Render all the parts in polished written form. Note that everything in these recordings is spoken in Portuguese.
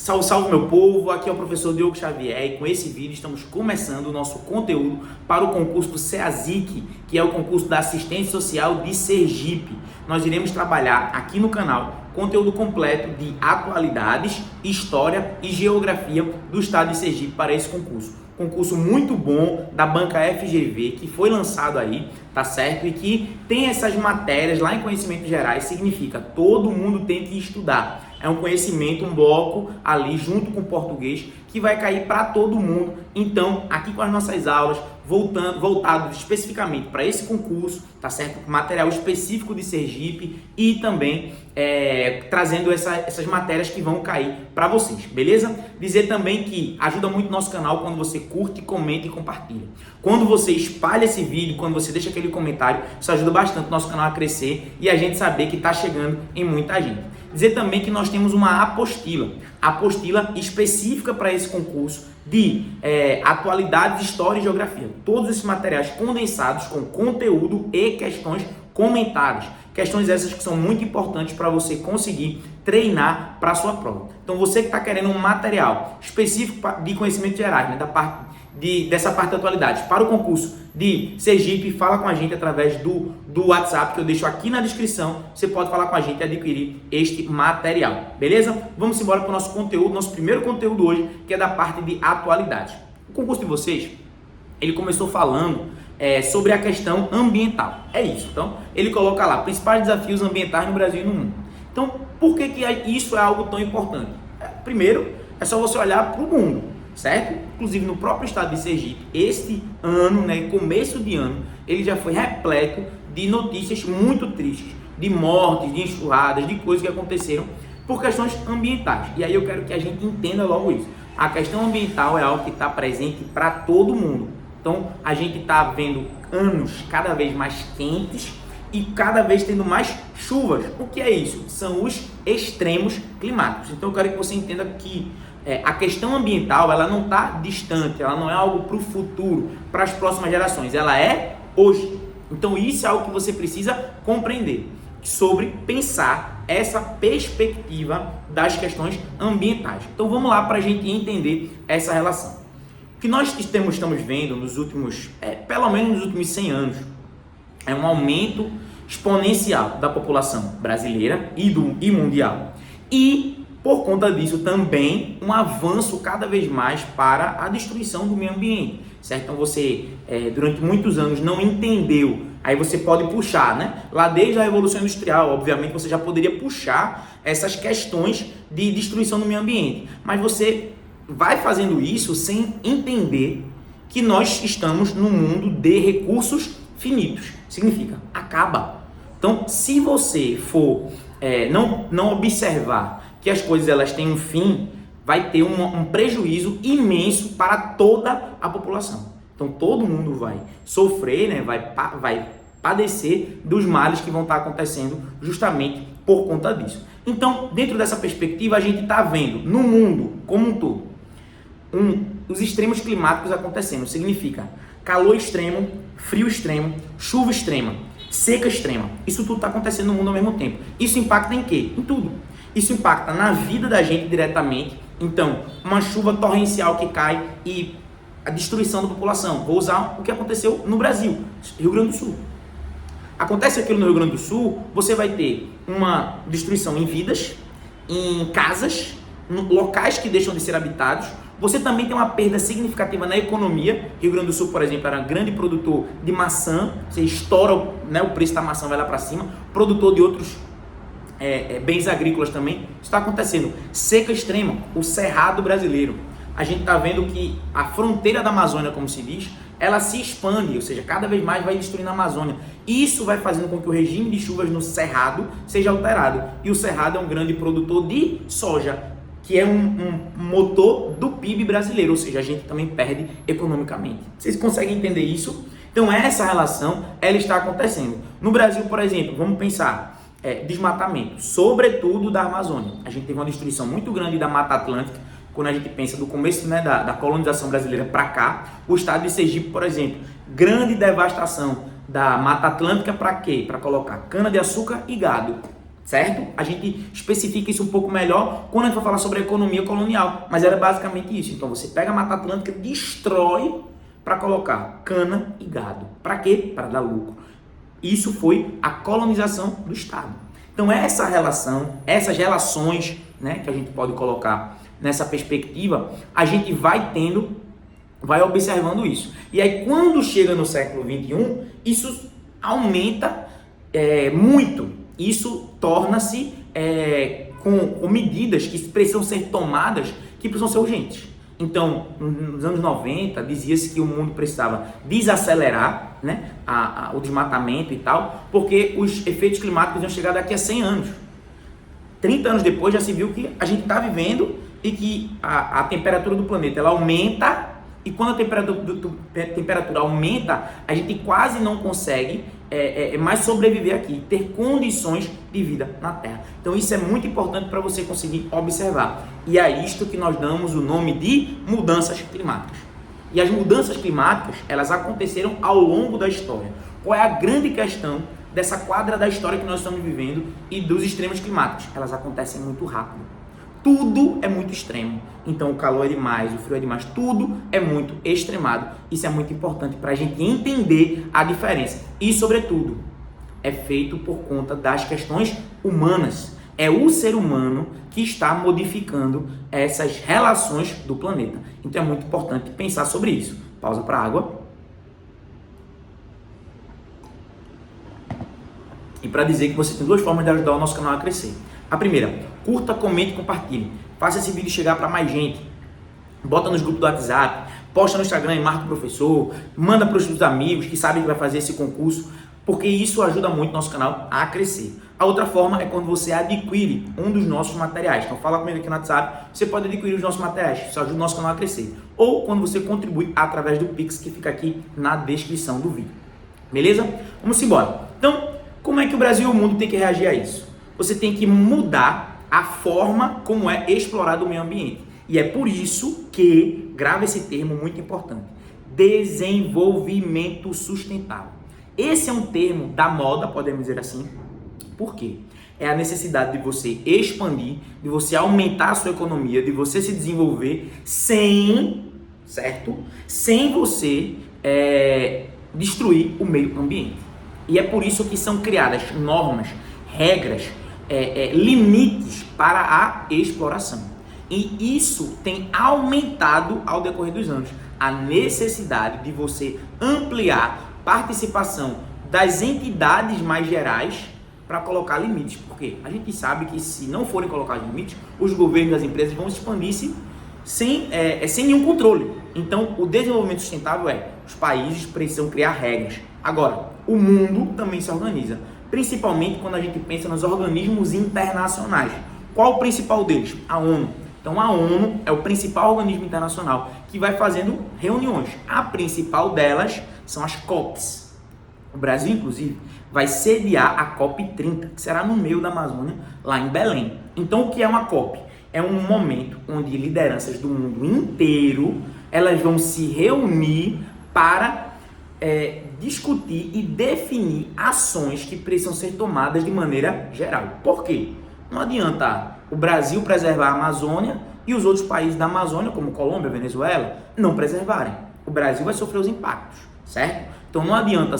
Salve, salve meu povo, aqui é o professor Diogo Xavier e com esse vídeo estamos começando o nosso conteúdo para o concurso do SEASIC, que é o concurso da Assistência Social de Sergipe. Nós iremos trabalhar aqui no canal conteúdo completo de atualidades, história e geografia do estado de Sergipe para esse concurso. Concurso muito bom da banca FGV que foi lançado aí, tá certo? E que tem essas matérias lá em conhecimentos gerais, significa todo mundo tem que estudar. É um conhecimento, um bloco ali junto com o português que vai cair para todo mundo. Então, aqui com as nossas aulas, voltado especificamente para esse concurso, tá certo? Material específico de Sergipe e também trazendo essas matérias que vão cair para vocês, beleza? Dizer também que ajuda muito o nosso canal quando você curte, comenta e compartilha. Quando você espalha esse vídeo, quando você deixa aquele comentário, isso ajuda bastante o nosso canal a crescer e a gente saber que está chegando em muita gente. Dizer também que nós temos uma apostila específica para esse concurso de atualidades, história e geografia. Todos esses materiais condensados com conteúdo e questões comentadas. Questões essas que são muito importantes para você conseguir treinar para a sua prova. Então você que está querendo um material específico de conhecimentos gerais, né, dessa parte da atualidade para o concurso de Sergipe, fala com a gente através do WhatsApp que eu deixo aqui na descrição. Você pode falar com a gente e adquirir este material, beleza? Vamos embora para o nosso conteúdo, nosso primeiro conteúdo hoje, que é da parte de atualidade. O concurso de vocês, ele começou falando sobre a questão ambiental. É isso. Então, ele coloca lá, principais desafios ambientais no Brasil e no mundo. Então, por que isso é algo tão importante? Primeiro, é só você olhar para o mundo, certo? Inclusive no próprio estado de Sergipe, este ano, né, começo de ano, ele já foi repleto de notícias muito tristes, de mortes, de enxurradas, de coisas que aconteceram por questões ambientais. E aí eu quero que a gente entenda logo isso. A questão ambiental é algo que está presente para todo mundo. Então a gente está vendo anos cada vez mais quentes e cada vez tendo mais chuvas. O que é isso? São os extremos climáticos. Então eu quero que você entenda que a questão ambiental, ela não está distante, ela não é algo para o futuro, para as próximas gerações, ela é hoje. Então isso é algo que você precisa compreender, sobre pensar essa perspectiva das questões ambientais. Então vamos lá para a gente entender essa relação. O que nós estamos vendo nos últimos, pelo menos nos últimos 100 anos, é um aumento exponencial da população brasileira e mundial. E por conta disso também um avanço cada vez mais para a destruição do meio ambiente, certo? Então você durante muitos anos não entendeu, aí você pode puxar, né? Lá desde a Revolução Industrial, obviamente você já poderia puxar essas questões de destruição do meio ambiente, mas você vai fazendo isso sem entender que nós estamos num mundo de recursos finitos, significa acaba. Então se você for não observar que as coisas elas têm um fim, vai ter um prejuízo imenso para toda a população. Então todo mundo vai sofrer, né? vai padecer dos males que vão estar acontecendo justamente por conta disso. Então, dentro dessa perspectiva, a gente está vendo no mundo como um todo os extremos climáticos acontecendo. Significa calor extremo, frio extremo, chuva extrema, seca extrema. Isso tudo está acontecendo no mundo ao mesmo tempo. Isso impacta em quê? Em tudo. Isso impacta na vida da gente diretamente. Então, uma chuva torrencial que cai e a destruição da população. Vou usar o que aconteceu no Brasil, Rio Grande do Sul. Acontece aquilo no Rio Grande do Sul, você vai ter uma destruição em vidas, em casas, em locais que deixam de ser habitados. Você também tem uma perda significativa na economia. Rio Grande do Sul, por exemplo, era um grande produtor de maçã. Você estoura, né, o preço da maçã, vai lá para cima. Produtor de outros bens agrícolas também. Isso está acontecendo. Seca extrema, o cerrado brasileiro. A gente está vendo que a fronteira da Amazônia, como se diz, ela se expande, ou seja, cada vez mais vai destruindo a Amazônia. Isso vai fazendo com que o regime de chuvas no cerrado seja alterado. E o cerrado é um grande produtor de soja, que é um motor do PIB brasileiro, ou seja, a gente também perde economicamente. Vocês conseguem entender isso? Então essa relação, ela está acontecendo. No Brasil, por exemplo, vamos pensar desmatamento, sobretudo da Amazônia. A gente teve uma destruição muito grande da Mata Atlântica, quando a gente pensa do começo, né, da colonização brasileira para cá. O estado de Sergipe, por exemplo, grande devastação da Mata Atlântica para quê? Para colocar cana-de-açúcar e gado. certo? A gente especifica isso um pouco melhor quando a gente vai falar sobre a economia colonial, mas era basicamente isso. Então você pega a Mata Atlântica, destrói para colocar cana e gado. Para quê? Para dar lucro. Isso foi a colonização do Estado. Então essa relação, essas relações, né, que a gente pode colocar nessa perspectiva, a gente vai observando isso. E aí quando chega no século XXI, isso aumenta muito. Isso torna-se com medidas que precisam ser tomadas, que precisam ser urgentes. Então, nos anos 90, dizia-se que o mundo precisava desacelerar, né, o desmatamento e tal, porque os efeitos climáticos iam chegar daqui a 100 anos. 30 anos depois já se viu que a gente está vivendo e que a temperatura do planeta ela aumenta, e quando a temperatura aumenta, a gente quase não consegue mais sobreviver aqui, ter condições de vida na Terra. Então isso é muito importante para você conseguir observar. E é isto que nós damos o nome de mudanças climáticas. E as mudanças climáticas, elas aconteceram ao longo da história. Qual é a grande questão dessa quadra da história que nós estamos vivendo e dos extremos climáticos? Elas acontecem muito rápido. Tudo é muito extremo. Então o calor é demais, o frio é demais, tudo é muito extremado. Isso é muito importante para a gente entender a diferença. E, sobretudo, é feito por conta das questões humanas. É o ser humano que está modificando essas relações do planeta. Então é muito importante pensar sobre isso. Pausa para a água. E para dizer que você tem duas formas de ajudar o nosso canal a crescer. A primeira, curta, comente e compartilhe. Faça esse vídeo chegar para mais gente. Bota nos grupos do WhatsApp, posta no Instagram e marca o professor, manda para os seus amigos que sabem que vai fazer esse concurso, porque isso ajuda muito o nosso canal a crescer. A outra forma é quando você adquire um dos nossos materiais. Então fala comigo aqui no WhatsApp, você pode adquirir os nossos materiais, isso ajuda o nosso canal a crescer. Ou quando você contribui através do Pix que fica aqui na descrição do vídeo. Beleza? Vamos embora. Então, como é que o Brasil e o mundo tem que reagir a isso? Você tem que mudar a forma como é explorado o meio ambiente. E é por isso que, grava esse termo muito importante, desenvolvimento sustentável. Esse é um termo da moda, podemos dizer assim. Por quê? É a necessidade de você expandir, de você aumentar a sua economia, de você se desenvolver sem você destruir o meio ambiente. E é por isso que são criadas normas, regras, limites para a exploração. E isso tem aumentado ao decorrer dos anos a necessidade de você ampliar participação das entidades mais gerais para colocar limites. Porque a gente sabe que se não forem colocar limites, os governos e as empresas vão expandir-se sem nenhum controle. Então, o desenvolvimento sustentável os países precisam criar regras. Agora, o mundo também se organiza, principalmente quando a gente pensa nos organismos internacionais. Qual o principal deles? A ONU. Então a ONU é o principal organismo internacional que vai fazendo reuniões. A principal delas são as COPs. O Brasil, inclusive, vai sediar a COP 30, que será no meio da Amazônia, lá em Belém. Então o que é uma COP? É um momento onde lideranças do mundo inteiro elas vão se reunir para discutir e definir ações que precisam ser tomadas de maneira geral. Por quê? Não adianta o Brasil preservar a Amazônia e os outros países da Amazônia, como Colômbia, Venezuela, não preservarem. O Brasil vai sofrer os impactos, certo? Então não adianta,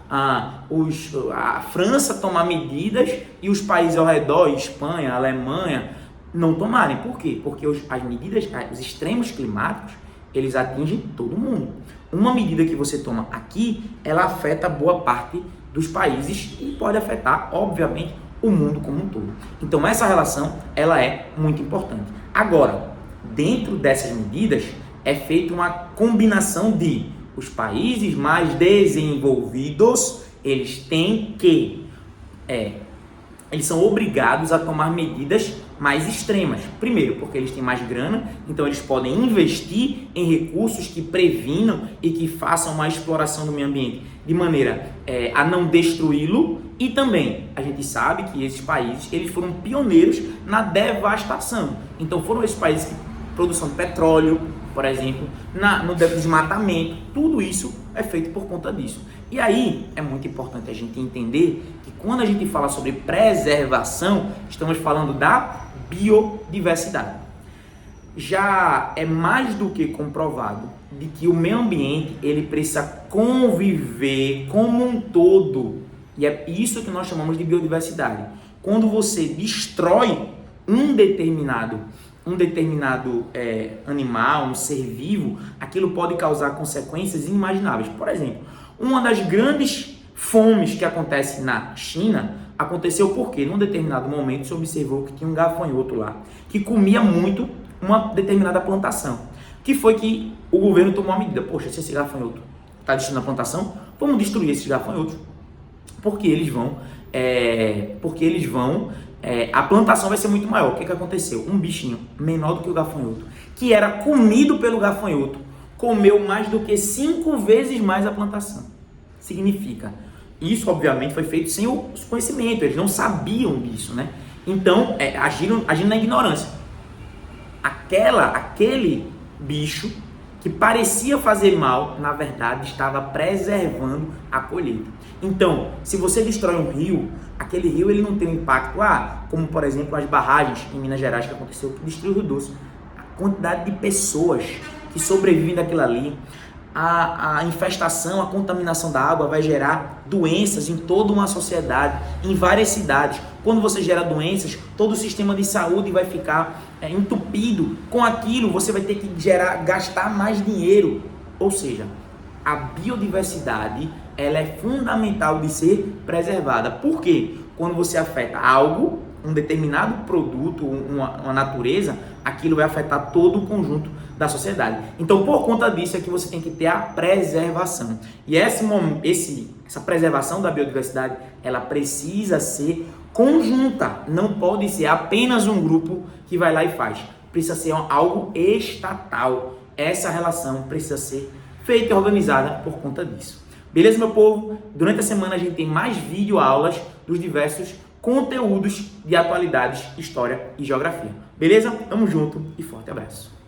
a França tomar medidas e os países ao redor, Espanha, Alemanha, não tomarem. Por quê? Porque as medidas, os extremos climáticos, eles atingem todo mundo. Uma medida que você toma aqui, ela afeta boa parte dos países e pode afetar, obviamente, o mundo como um todo. Então essa relação, ela é muito importante. Agora, dentro dessas medidas, é feita uma combinação de os países mais desenvolvidos, eles são obrigados a tomar medidas mais extremas. Primeiro, porque eles têm mais grana, então eles podem investir em recursos que previnam e que façam uma exploração do meio ambiente de maneira a não destruí-lo. E também, a gente sabe que esses países eles foram pioneiros na devastação. Então foram esses países que produção de petróleo, por exemplo, no desmatamento, tudo isso é feito por conta disso. E aí é muito importante a gente entender que quando a gente fala sobre preservação, estamos falando da biodiversidade. Já é mais do que comprovado de que o meio ambiente ele precisa conviver como um todo, e é isso que nós chamamos de biodiversidade. Quando você destrói um determinado animal, um ser vivo, aquilo pode causar consequências inimagináveis. Por exemplo, uma das grandes fomes que acontece na China aconteceu porque, num determinado momento, se observou que tinha um gafanhoto lá, que comia muito uma determinada plantação. Que foi que o governo tomou uma medida. Poxa, se esse gafanhoto está destruindo a plantação, vamos destruir esses gafanhotos. Porque eles vão... a plantação vai ser muito maior. O que aconteceu? Um bichinho menor do que o gafanhoto, que era comido pelo gafanhoto, comeu mais do que 5 vezes mais a plantação. Significa, isso obviamente foi feito sem o conhecimento, eles não sabiam disso, né? Então, agindo na ignorância. Aquele bicho que parecia fazer mal, na verdade estava preservando a colheita. Então, se você destrói um rio, aquele rio ele não tem um impacto, como por exemplo as barragens em Minas Gerais que aconteceu, que destruiu o Rio Doce. A quantidade de pessoas que sobrevivem daquilo ali, a infestação, a contaminação da água vai gerar doenças em toda uma sociedade, em várias cidades. Quando você gera doenças, todo o sistema de saúde vai ficar entupido. Com aquilo, você vai ter que gastar mais dinheiro. Ou seja, a biodiversidade ela é fundamental de ser preservada. Por quê? Quando você afeta algo, um determinado produto, uma natureza, aquilo vai afetar todo o conjunto da sociedade. Então, por conta disso é que você tem que ter a preservação. E essa preservação da biodiversidade, ela precisa ser conjunta. Não pode ser apenas um grupo que vai lá e faz. Precisa ser algo estatal. Essa relação precisa ser feita e organizada por conta disso. Beleza, meu povo? Durante a semana a gente tem mais videoaulas dos diversos conteúdos de atualidades, história e geografia. Beleza? Tamo junto e forte abraço.